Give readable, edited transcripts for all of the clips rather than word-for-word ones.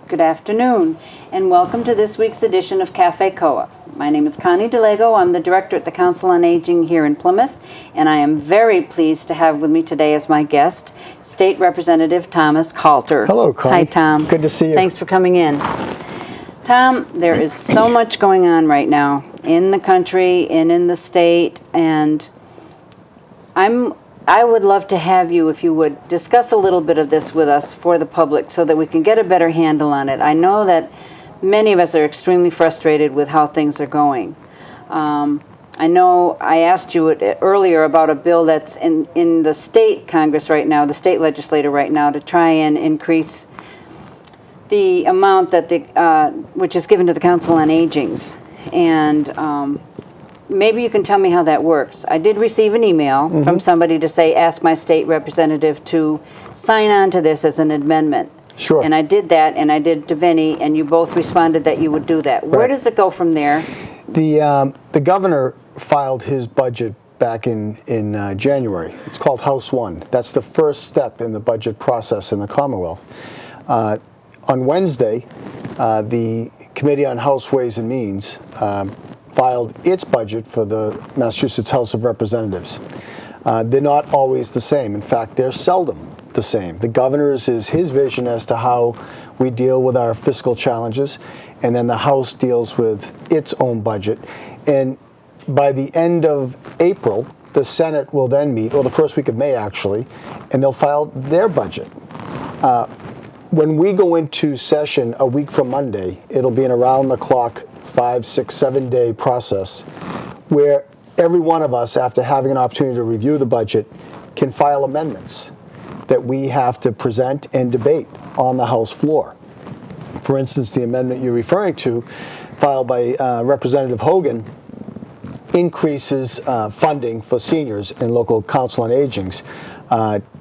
Good afternoon, and welcome to this week's edition of Cafe COA. My name is Connie DeLego. I'm the director at the Council on Aging here in Plymouth, and I am very pleased to have with me today as my guest State Representative Thomas Coulter. Hello, Connie. Hi, Tom. Good to see you. Thanks for coming in. Tom, there is so much going on right now in the country and in the state, and I would love to have you, if you would, discuss a little bit of this with us for the public so that we can get a better handle on it. I know that many of us are extremely frustrated with how things are going. I know I asked you earlier about a bill that's in the state Congress right now, the state legislature right now, to try and increase the amount that which is given to the Council on Aging's. And maybe you can tell me how that works. I did receive an email from somebody to say, ask my state representative to sign on to this as an amendment. Sure. And I did that, and I did to Vinny, and you both responded that you would do that. Right. Where does it go from there? The governor filed his budget back in January. It's called House 1. That's the first step in the budget process in the Commonwealth. On Wednesday, the Committee on House Ways and Means filed its budget for the Massachusetts House of Representatives. They're not always the same. In fact, they're seldom the same. The governor's is his vision as to how we deal with our fiscal challenges, and then the House deals with its own budget. And by the end of April, the Senate will then meet, or the first week of May actually, and they'll file their budget. When we go into session a week from Monday, it'll be an around-the-clock 5, 6, 7-day process where every one of us, after having an opportunity to review the budget, can file amendments that we have to present and debate on the House floor. For instance, the amendment you're referring to, filed by Representative Hogan, increases funding for seniors in local council on agings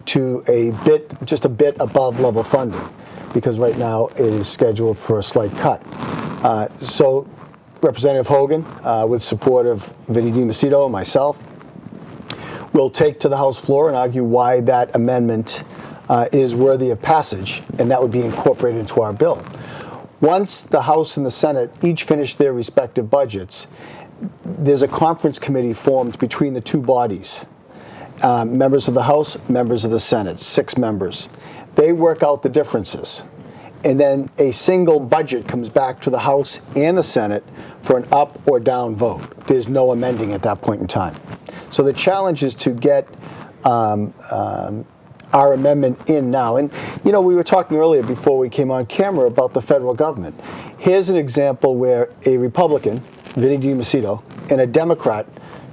to just a bit above level funding, because right now it is scheduled for a slight cut. So Representative Hogan, with support of Vinny DiMacedo and myself, will take to the House floor and argue why that amendment is worthy of passage, and that would be incorporated into our bill. Once the House and the Senate each finish their respective budgets, there's a conference committee formed between the two bodies. Members of the House, members of the Senate, 6 members. They work out the differences. And then a single budget comes back to the House and the Senate for an up or down vote. There's no amending at that point in time. So the challenge is to get our amendment in now. And, you know, we were talking earlier before we came on camera about the federal government. Here's an example where a Republican, Vinny DiMacedo, and a Democrat,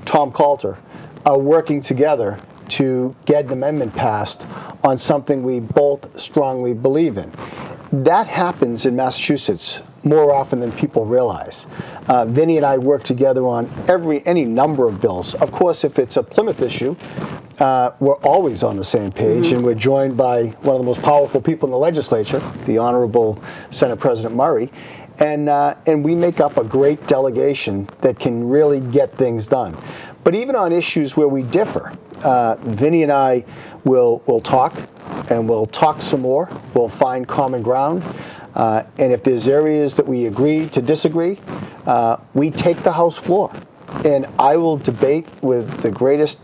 Tom Coulter, are working together to get an amendment passed on something we both strongly believe in. That happens in Massachusetts more often than people realize. Vinny and I work together on any number of bills. Of course, if it's a Plymouth issue, we're always on the same page, and we're joined by one of the most powerful people in the legislature, the Honorable Senate President Murray, and we make up a great delegation that can really get things done. But even on issues where we differ, Vinny and I will talk, and we'll talk some more. We'll find common ground. And if there's areas that we agree to disagree, we take the House floor. And I will debate with the greatest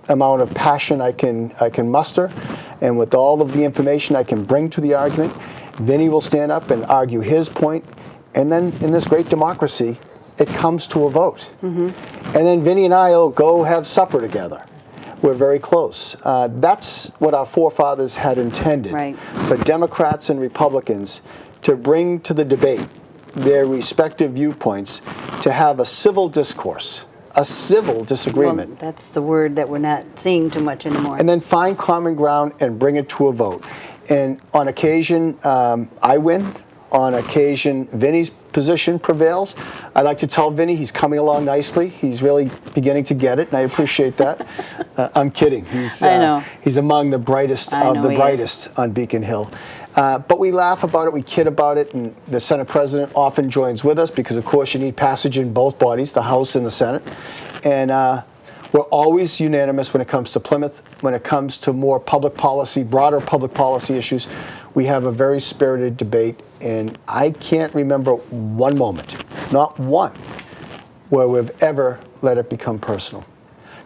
amount of passion I can muster, and with all of the information I can bring to the argument. Vinny will stand up and argue his point, and then in this great democracy, it comes to a vote. And then Vinny and I will go have supper together. We're very close. That's what our forefathers had intended, right, for Democrats and Republicans to bring to the debate their respective viewpoints, to have a civil discourse, a civil disagreement. Well, that's the word that we're not seeing too much anymore. And then find common ground and bring it to a vote. And on occasion, I win. On occasion, Vinny's position prevails. I like to tell Vinny he's coming along nicely. He's really beginning to get it, and I appreciate that. I'm kidding. I know. He's among the brightest of the brightest on Beacon Hill. But we laugh about it, we kid about it, and the Senate President often joins with us because, of course, you need passage in both bodies, the House and the Senate. And we're always unanimous when it comes to Plymouth. When it comes to more public policy, broader public policy issues, We have a very spirited debate, and I can't remember one moment, not one, where we've ever let it become personal.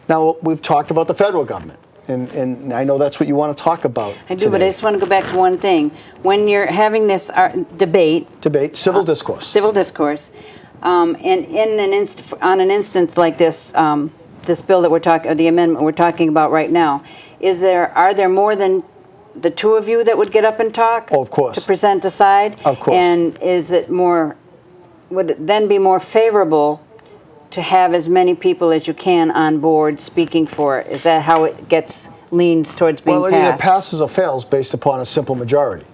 Now, we've talked about the federal government, and I know that's what you want to talk about I do, today. but I just want to go back to one thing. When you're having this debate, Civil discourse. Civil discourse, and on an instance like this, this bill that we're talking, or the amendment we're talking about right now, are there more than the two of you that would get up and talk? Oh, of course. To present a side? Of course. And would it then be more favorable to have as many people as you can on board speaking for it? Is that how it leans towards being Well, passed? it passes or fails based upon a simple majority.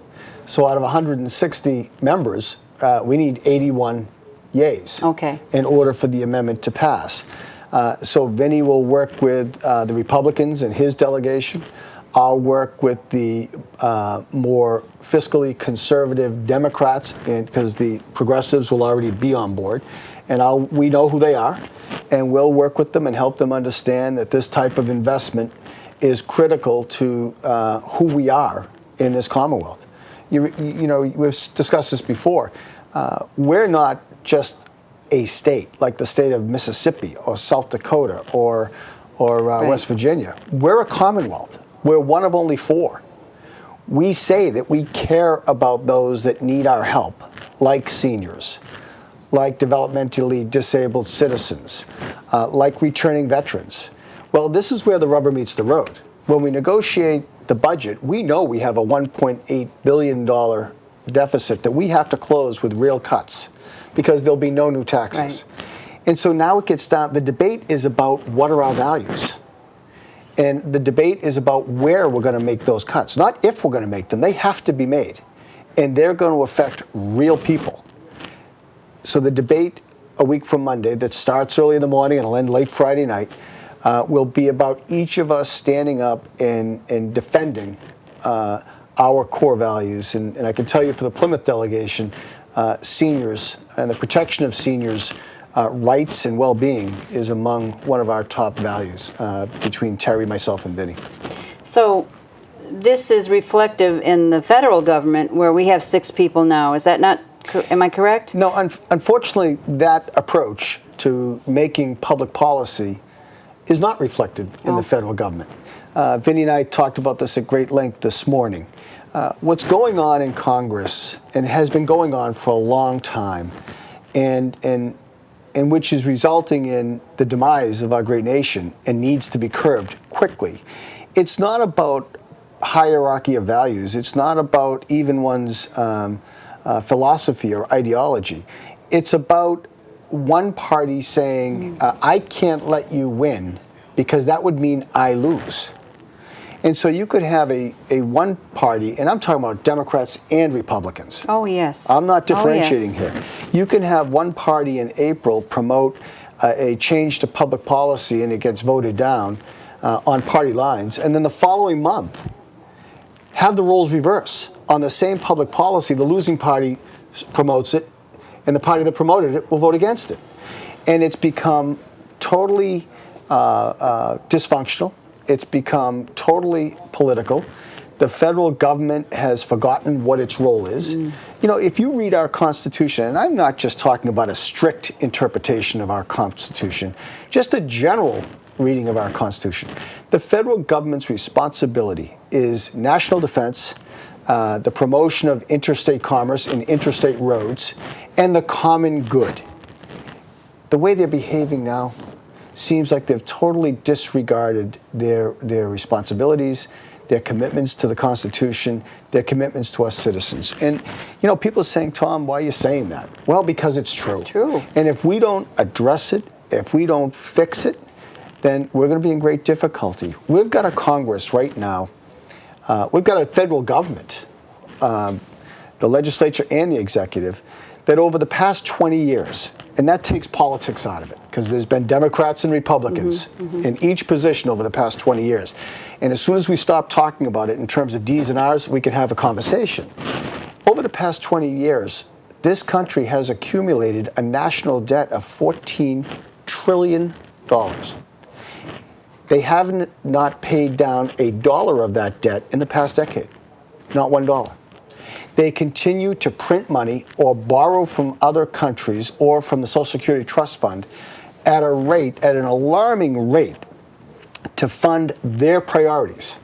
So out of 160 members, we need 81 yays in order for the amendment to pass. So Vinny will work with the Republicans and his delegation. I'll work with the more fiscally conservative Democrats, because the progressives will already be on board. And we know who they are, and we'll work with them and help them understand that this type of investment is critical to who we are in this Commonwealth. You know, we've discussed this before. We're not just a state like the state of Mississippi or South Dakota or West Virginia. We're a Commonwealth. We're one of only 4. We say that we care about those that need our help, like seniors, like developmentally disabled citizens, like returning veterans. Well, this is where the rubber meets the road. When we negotiate the budget, we know we have a $1.8 billion deficit that we have to close with real cuts because there'll be no new taxes. Right. And so now it gets down, the debate is about what are our values. And the debate is about where we're going to make those cuts, not if we're going to make them. They have to be made. And they're going to affect real people. So the debate a week from Monday that starts early in the morning and will end late Friday night will be about each of us standing up and defending our core values. And I can tell you for the Plymouth delegation, seniors and the protection of seniors' rights and well-being is among one of our top values between Terry, myself, and Vinny. So this is reflective in the federal government where we have 6 people now. Is that not? Am I correct? No, unfortunately, that approach to making public policy is not reflected in the federal government. Vinny and I talked about this at great length this morning. What's going on in Congress, and has been going on for a long time, and which is resulting in the demise of our great nation and needs to be curbed quickly. It's not about hierarchy of values. It's not about even one's philosophy or ideology. It's about one party saying, I can't let you win because that would mean I lose. And so you could have a one party, and I'm talking about Democrats and Republicans. Oh, yes. I'm not differentiating here. You can have one party in April promote a change to public policy and it gets voted down on party lines, and then the following month have the roles reverse. On the same public policy, the losing party promotes it, and the party that promoted it will vote against it. And it's become totally dysfunctional. It's become totally political. The federal government has forgotten what its role is. You know, if you read our Constitution, and I'm not just talking about a strict interpretation of our Constitution, just a general reading of our Constitution, the federal government's responsibility is national defense, the promotion of interstate commerce and interstate roads, and the common good. The way they're behaving now seems like they've totally disregarded their responsibilities, their commitments to the Constitution, their commitments to us citizens. And, you know, people are saying, Tom, why are you saying that? Well, because it's true. It's true. And if we don't address it, if we don't fix it, then we're going to be in great difficulty. We've got a Congress right now. We've got a federal government, the legislature and the executive, that over the past 20 years, and that takes politics out of it, because there's been Democrats and Republicans in each position over the past 20 years. And as soon as we stop talking about it in terms of D's and R's, we can have a conversation. Over the past 20 years, this country has accumulated a national debt of $14 trillion. They haven't not paid down $1 of that debt in the past decade, not $1. they continue to print money or borrow from other countries or from the Social Security Trust Fund at an alarming rate, to fund their priorities.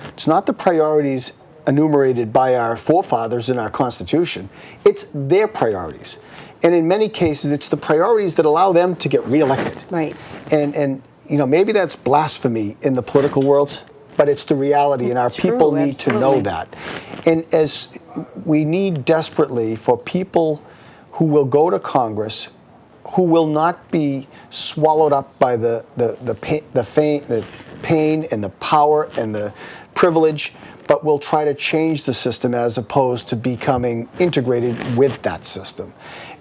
It's not the priorities enumerated by our forefathers in our Constitution. It's their priorities. And in many cases, it's the priorities that allow them to get reelected. Right. And maybe that's blasphemy in the political world, but it's the reality, and our people need to know that. And as we need desperately for people who will go to Congress, who will not be swallowed up by the pain and the power and the privilege, but will try to change the system as opposed to becoming integrated with that system.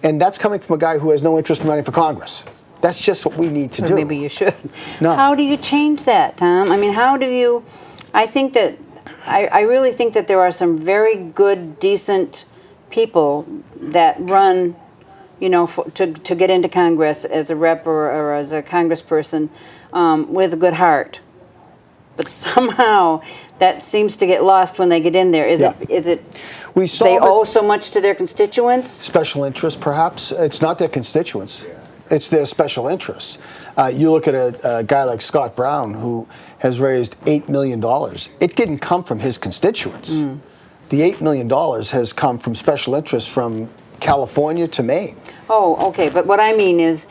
And that's coming from a guy who has no interest in running for Congress. That's just what we need to do. Maybe you should. No. How do you change that, Tom? I mean, how do you... I think that... I really think that there are some very good, decent people that run, to get into Congress as a rep or as a congressperson with a good heart. But somehow that seems to get lost when they get in there. Is it we saw they owe so much to their constituents? Special interests, perhaps. It's not their constituents. It's their special interests. You look at a guy like Scott Brown, who has raised $8 million. It didn't come from his constituents. The $8 million has come from special interests from California to Maine. Oh, okay. But what I mean is,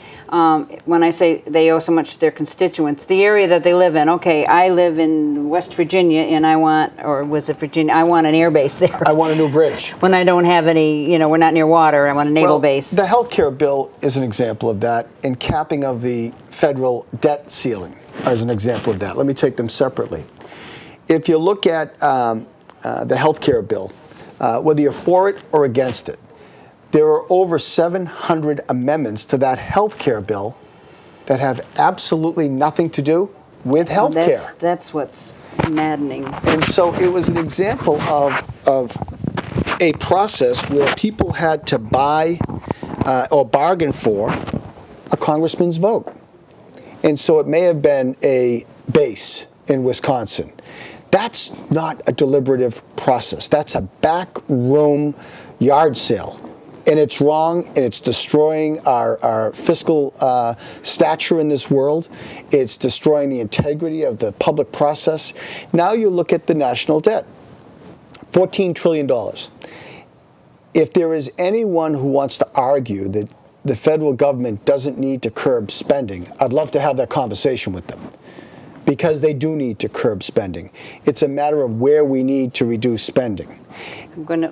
when I say they owe so much to their constituents, the area that they live in. Okay, I live in West Virginia, and I want an air base there. I want a new bridge. When I don't have any, we're not near water, I want a naval base. The health care bill is an example of that, and capping of the federal debt ceiling is an example of that. Let me take them separately. If you look at the health care bill, whether you're for it or against it, there are over 700 amendments to that health care bill that have absolutely nothing to do with health care. That's what's maddening. And so it was an example of a process where people had to buy or bargain for a congressman's vote. And so it may have been a base in Wisconsin. That's not a deliberative process. That's a backroom yard sale. And it's wrong, and it's destroying our fiscal stature in this world. It's destroying the integrity of the public process. Now you look at the national debt, $14 trillion. If there is anyone who wants to argue that the federal government doesn't need to curb spending, I'd love to have that conversation with them, because they do need to curb spending. It's a matter of where we need to reduce spending. I'm going to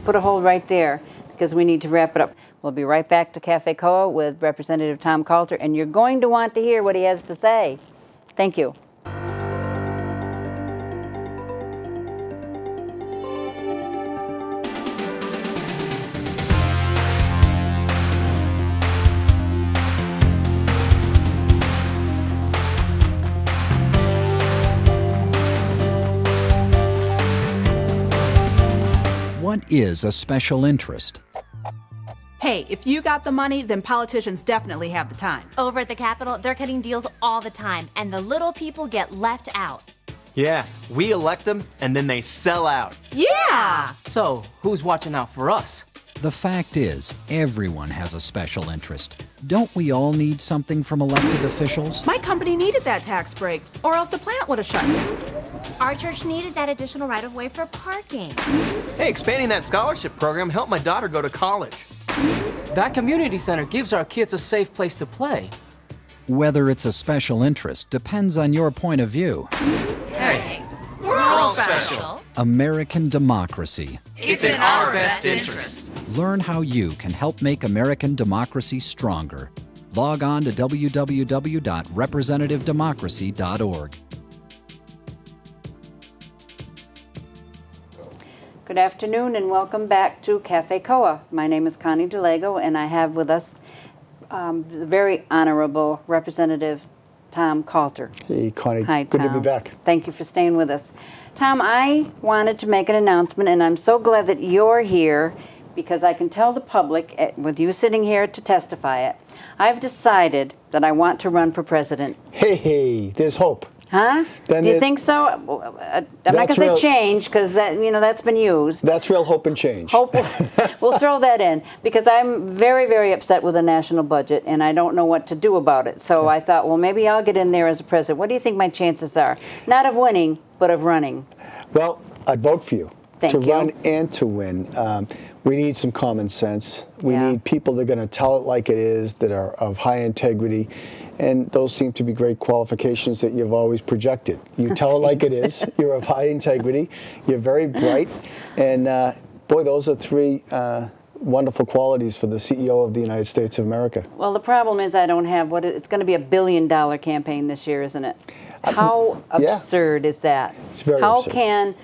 put a hold right there, because we need to wrap it up. We'll be right back to Cafe COA with Representative Tom Coulter, and you're going to want to hear what he has to say. Thank you. What is a special interest? Hey, if you got the money, then politicians definitely have the time. Over at the Capitol, they're cutting deals all the time, and the little people get left out. Yeah, we elect them, and then they sell out. Yeah! So, who's watching out for us? The fact is, everyone has a special interest. Don't we all need something from elected officials? My company needed that tax break, or else the plant would have shut down. Our church needed that additional right-of-way for parking. Hey, expanding that scholarship program helped my daughter go to college. That community center gives our kids a safe place to play. Whether it's a special interest depends on your point of view. Hey, We're all special. American democracy. It's in our best interest. Learn how you can help make American democracy stronger. Log on to www.representativedemocracy.org. Good afternoon and welcome back to Cafe COA. My name is Connie DeLago, and I have with us the very honorable Representative Tom Coulter. Hey, Connie. Hi, Good Tom. to be back. Thank you for staying with us. Tom, I wanted to make an announcement, and I'm so glad that you're here because I can tell the public, with you sitting here to testify it, I've decided that I want to run for president. Hey, there's hope. Huh? Then Do you it- think so? I'm not going That's to say real- change because that's been used. That's real hope and change. Hope we'll throw that in because I'm very, very upset with the national budget and I don't know what to do about it. So I thought, well, maybe I'll get in there as a president. What do you think my chances are? Not of winning, but of running. Well, I'd vote for you Thank to you. run and to win. We need some common sense. We Yeah. need people that are going to tell it like it is, that are of high integrity. And those seem to be great qualifications that you've always projected. You tell it like it is. You're of high integrity. You're very bright. And boy, those are three wonderful qualities for the CEO of the United States of America. Well, the problem is I don't have it's going to be $1 billion campaign this year, isn't it? How yeah. absurd is that? It's very how absurd.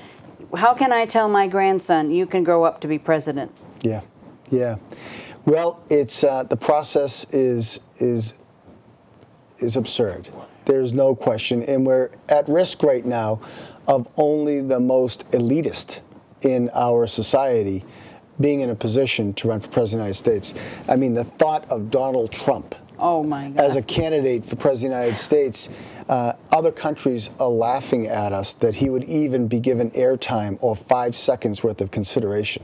How can I tell my grandson you can grow up to be president? Yeah, yeah. Well, it's the process is absurd. There's no question, and we're at risk right now of only the most elitist in our society being in a position to run for president of the United States. I mean, the thought of Donald Trump Oh my God! as a candidate for president of the United States, other countries are laughing at us that he would even be given airtime or 5 seconds worth of consideration.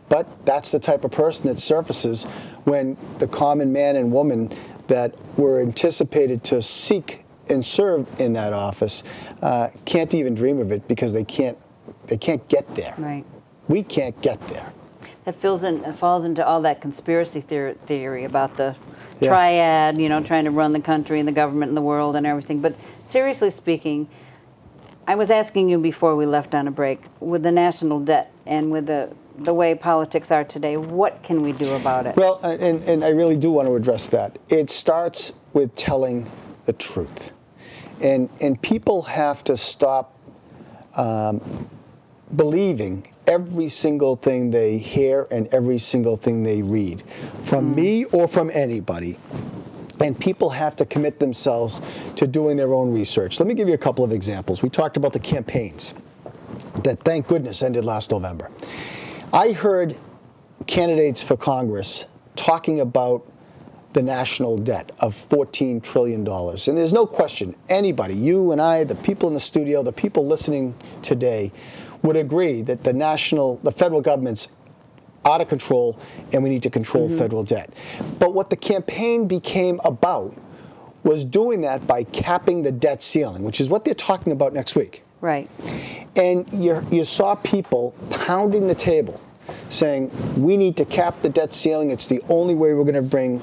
But that's the type of person that surfaces when the common man and woman that were anticipated to seek and serve in that office can't even dream of it because they can't get there. Right. We can't get there. That falls into all that conspiracy theory about the Yeah. triad, trying to run the country and the government and the world and everything. But seriously speaking, I was asking you before we left on a break, with the national debt and with the way politics are today, what can we do about it? Well, and I really do want to address that. It starts with telling the truth. And people have to stop believing every single thing they hear and every single thing they read, from me or from anybody. And people have to commit themselves to doing their own research. Let me give you a couple of examples. We talked about the campaigns that, thank goodness, ended last November. I heard candidates for Congress talking about the national debt of $14 trillion. And there's no question, anybody, you and I, the people in the studio, the people listening today, would agree that the federal government's out of control and we need to control federal debt. But what the campaign became about was doing that by capping the debt ceiling, which is what they're talking about next week. Right. And you saw people pounding the table saying, we need to cap the debt ceiling. It's the only way we're going to bring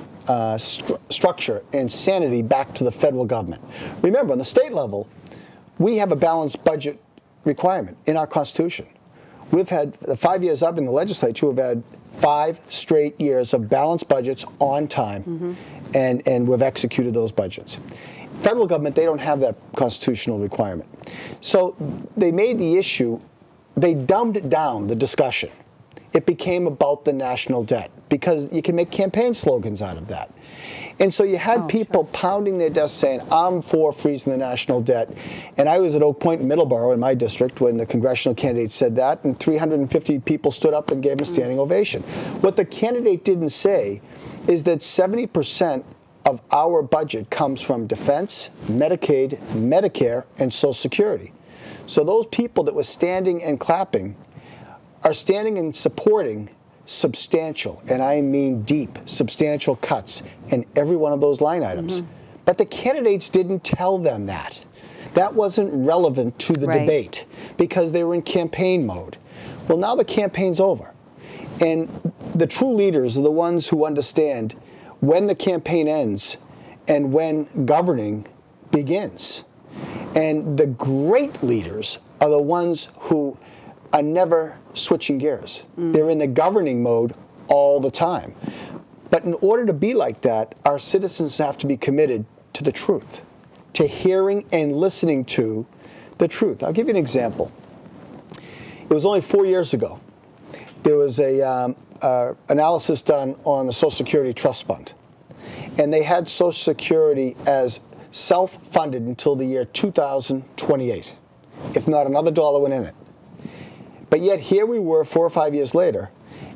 structure and sanity back to the federal government. Remember, on the state level, we have a balanced budget requirement in our Constitution. We've had, the 5 years I've been in the legislature, we've had 5 straight years of balanced budgets on time, and we've executed those budgets. Federal government, they don't have that constitutional requirement. So they made the issue, they dumbed down the discussion. It became about the national debt because you can make campaign slogans out of that. And so you had people pounding their desks saying, I'm for freezing the national debt. And I was at Oak Point in Middleborough in my district when the congressional candidate said that, and 350 people stood up and gave him a standing ovation. What the candidate didn't say is that 70% of our budget comes from defense, Medicaid, Medicare, and Social Security. So those people that were standing and clapping are standing and supporting substantial, and I mean deep, substantial cuts in every one of those line items. But the candidates didn't tell them that. That wasn't relevant to the debate because they were in campaign mode. Well, now the campaign's over. And the true leaders are the ones who understand when the campaign ends and when governing begins. And the great leaders are the ones who are never switching gears. They're in the governing mode all the time. But in order to be like that, our citizens have to be committed to the truth, to hearing and listening to the truth. I'll give you an example. It was only 4 years ago. There was a analysis done on the Social Security Trust Fund. And they had Social Security as self-funded until the year 2028, if not another dollar went in it. But yet here we were 4 or 5 years later,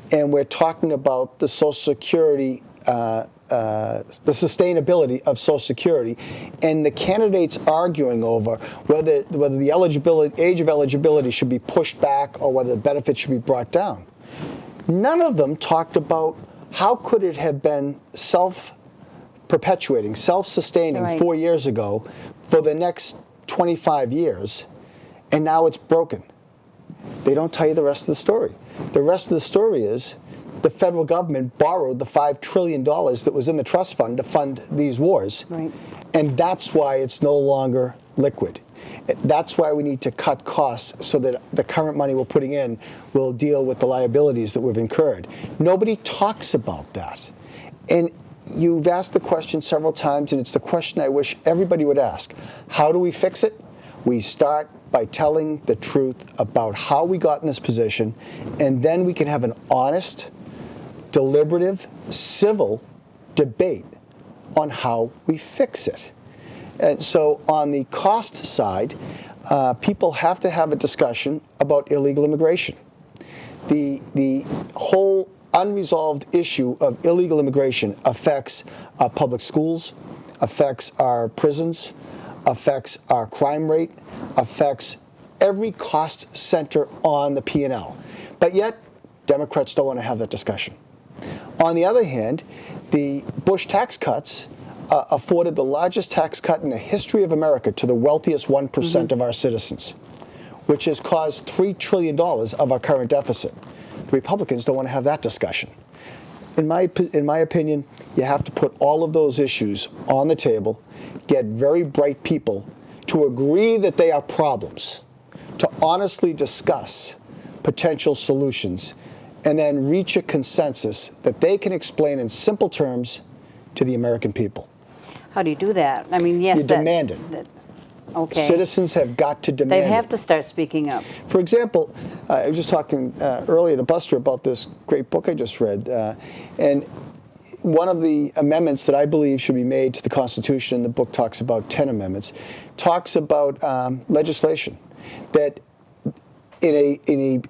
and we're talking about the Social Security the sustainability of Social Security, and the candidates arguing over whether the age of eligibility should be pushed back or whether the benefits should be brought down. None of them talked about how could it have been self-perpetuating, self-sustaining Right. 4 years ago for the next 25 years, and now it's broken. They don't tell you the rest of the story. The rest of the story is the federal government borrowed the $5 trillion that was in the trust fund to fund these wars, Right. and that's why it's no longer liquid. That's why we need to cut costs so that the current money we're putting in will deal with the liabilities that we've incurred. Nobody talks about that. And you've asked the question several times, and it's the question I wish everybody would ask. How do we fix it? We start by telling the truth about how we got in this position, and then we can have an honest, deliberative, civil debate on how we fix it. And so on the cost side, people have to have a discussion about illegal immigration. The whole unresolved issue of illegal immigration affects our public schools, affects our prisons, affects our crime rate, affects every cost center on the P&L. But yet, Democrats don't want to have that discussion. On the other hand, the Bush tax cuts afforded the largest tax cut in the history of America to the wealthiest 1% of our citizens, which has caused $3 trillion of our current deficit. The Republicans don't want to have that discussion. In my opinion, you have to put all of those issues on the table, get very bright people to agree that they are problems, to honestly discuss potential solutions, and then reach a consensus that they can explain in simple terms to the American people. How do you do that? I mean, yes, You demand it. Okay. Citizens have got to demand They have it. to start speaking up. For example, I was just talking earlier to Buster about this great book I just read, and one of the amendments that I believe should be made to the Constitution, and the book talks about 10 amendments, talks about legislation that in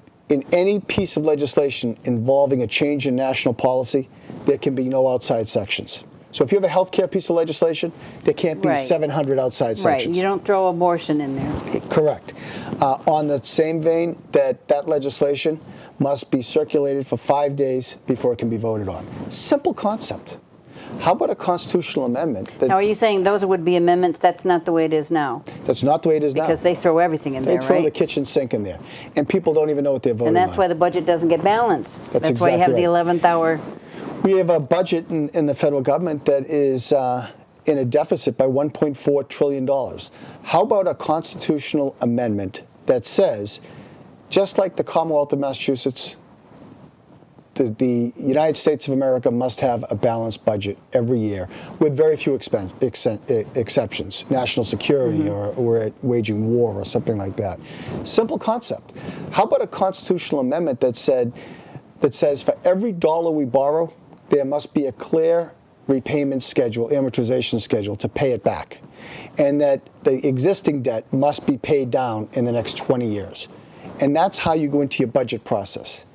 any piece of legislation involving a change in national policy, there can be no outside sections. So if you have a health care piece of legislation, there can't be Right. 700 outside sections. Right. You don't throw abortion in there. Correct. On the same vein, that legislation must be circulated for 5 days before it can be voted on. Simple concept. How about a constitutional amendment Now, are you saying those would be amendments? That's not the way it is now. that's not the way it is now? Because they throw everything in They there, throw right? the kitchen sink in there, and people don't even know what they're voting And that's on. why the budget doesn't get balanced. That's why you have exactly the right. 11th hour. We have a budget in the federal government that is in a deficit by $1.4 trillion. How about a constitutional amendment that says, just like the Commonwealth of Massachusetts, the United States of America must have a balanced budget every year with very few exceptions, national security or we're waging war or something like that. Simple concept. How about a constitutional amendment that says for every dollar we borrow, there must be a clear repayment schedule, amortization schedule to pay it back, and that the existing debt must be paid down in the next 20 years. And that's how you go into your budget process.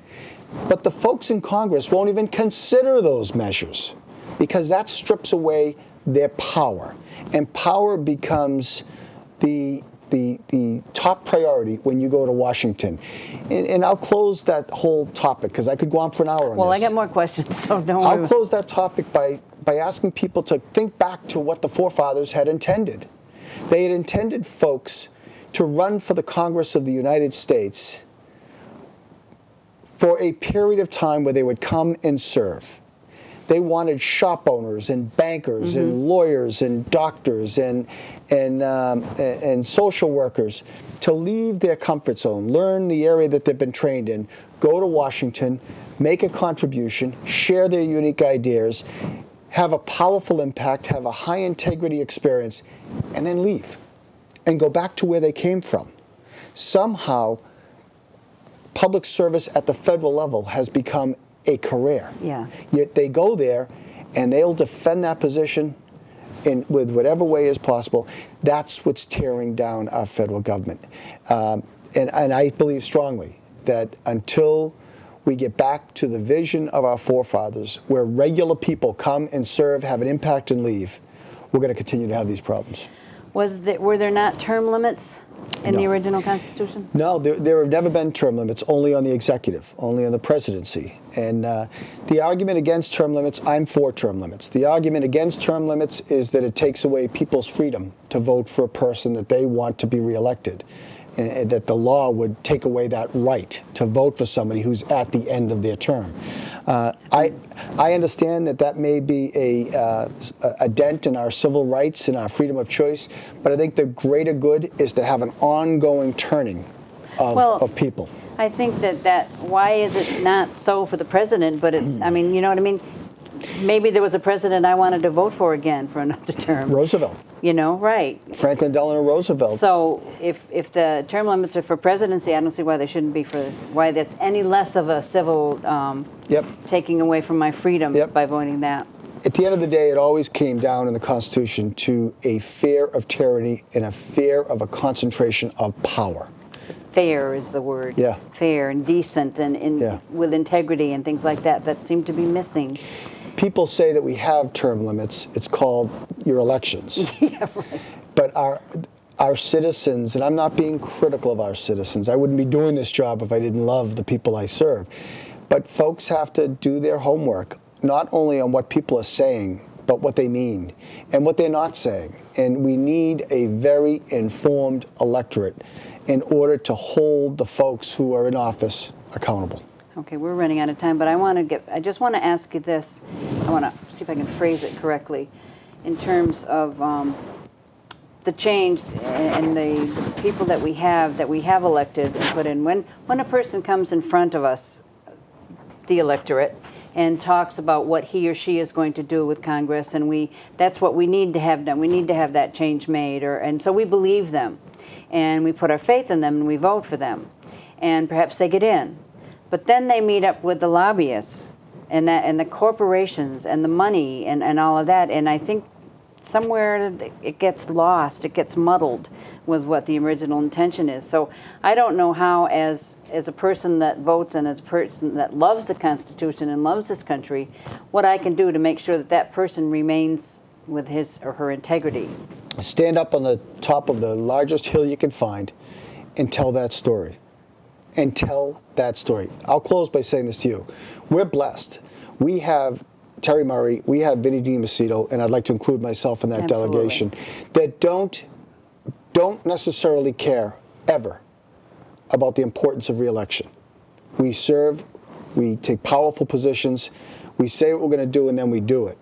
But the folks in Congress won't even consider those measures because that strips away their power. And power becomes the top priority when you go to Washington. And I'll close that whole topic because I could go on for an hour on Well, this. I got more questions, so don't I'll worry. close that topic by asking people to think back to what the forefathers had intended. They had intended folks to run for the Congress of the United States for a period of time where they would come and serve. They wanted shop owners and bankers and lawyers and doctors and social workers to leave their comfort zone, learn the area that they've been trained in, go to Washington, make a contribution, share their unique ideas, have a powerful impact, have a high integrity experience, and then leave and go back to where they came from. Somehow, public service at the federal level has become a career. Yeah. Yet they go there and they'll defend that position with whatever way is possible. That's what's tearing down our federal government. And I believe strongly that until we get back to the vision of our forefathers, where regular people come and serve, have an impact, and leave, we're going to continue to have these problems. Were there not term limits in the No. original Constitution? No, there have never been term limits, only on the executive, only on the presidency. And the argument against term limits, I'm for term limits. The argument against term limits is that it takes away people's freedom to vote for a person that they want to be reelected. And that the law would take away that right to vote for somebody who's at the end of their term. I understand that may be a dent in our civil rights and our freedom of choice, but I think the greater good is to have an ongoing turning of people. I think that why is it not so for the president, but it's, I mean, you know what I mean? Maybe there was a president I wanted to vote for again for another term. Roosevelt. You know, right. Franklin Delano Roosevelt. So if the term limits are for presidency, I don't see why they shouldn't be for, why that's any less of a civil taking away from my freedom by voting that. At the end of the day, it always came down in the Constitution to a fear of tyranny and a fear of a concentration of power. Fair is the word. Yeah. Fair and decent and with integrity and things like that seem to be missing. People say that we have term limits. It's called your elections. Yeah, right. But our citizens, and I'm not being critical of our citizens. I wouldn't be doing this job if I didn't love the people I serve. But folks have to do their homework, not only on what people are saying, but what they mean and what they're not saying. And we need a very informed electorate in order to hold the folks who are in office accountable. Okay, we're running out of time, but I just want to ask you this. I want to see if I can phrase it correctly in terms of the change and the people that we have elected and put in. When a person comes in front of us, the electorate, and talks about what he or she is going to do with Congress, and that's what we need to have done. We need to have that change made, and so we believe them, and we put our faith in them, and we vote for them, and perhaps they get in. But then they meet up with the lobbyists and the corporations and the money and all of that. And I think somewhere it gets lost, it gets muddled with what the original intention is. So I don't know how, as a person that votes and as a person that loves the Constitution and loves this country, what I can do to make sure that person remains with his or her integrity. Stand up on the top of the largest hill you can find and tell that story. And tell that story. I'll close by saying this to you. We're blessed. We have Terry Murray, we have Vinnie DiMacedo, and I'd like to include myself in that delegation, that don't necessarily care ever about the importance of re-election. We serve, we take powerful positions, we say what we're going to do, and then we do it.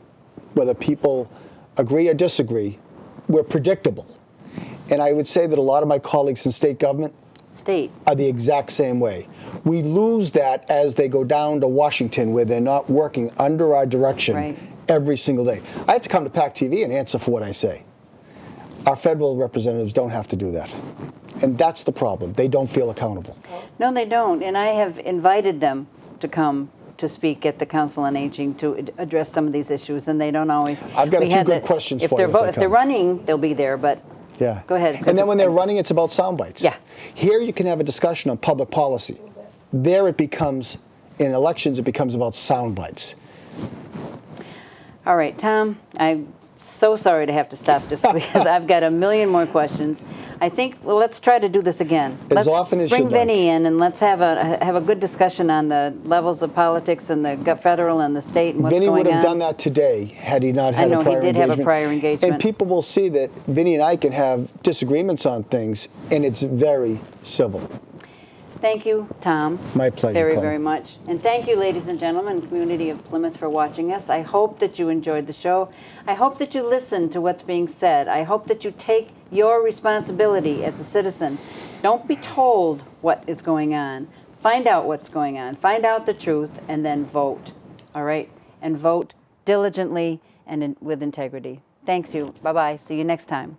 Whether people agree or disagree, we're predictable. And I would say that a lot of my colleagues in state government are the exact same way. We lose that as they go down to Washington, where they're not working under our direction every single day. I have to come to PAC TV and answer for what I say. Our federal representatives don't have to do that. And that's the problem. They don't feel accountable. No, they don't. And I have invited them to come to speak at the Council on Aging to address some of these issues, and they don't always. I've got a few good questions for you. If they're running, they'll be there, but yeah. Go ahead. And then when they're running, it's about sound bites. Yeah. Here you can have a discussion on public policy. There it becomes, in elections, it becomes about sound bites. All right, Tom, I'm so sorry to have to stop this because I've got a million more questions. I think, well, let's try to do this again. As often as you'd like. Bring Vinnie in and let's have a good discussion on the levels of politics and the federal and the state and what's Vinnie going on. would have done that today had he not had a prior engagement. I know he did have a prior engagement. And people will see that Vinnie and I can have disagreements on things, and it's very civil. Thank you, Tom. My pleasure. Very, very much. And thank you, ladies and gentlemen, community of Plymouth, for watching us. I hope that you enjoyed the show. I hope that you listen to what's being said. I hope that you take your responsibility as a citizen. Don't be told what is going on. Find out what's going on. Find out the truth, and then vote. All right? And vote diligently and with integrity. Thanks you. Bye-bye. See you next time.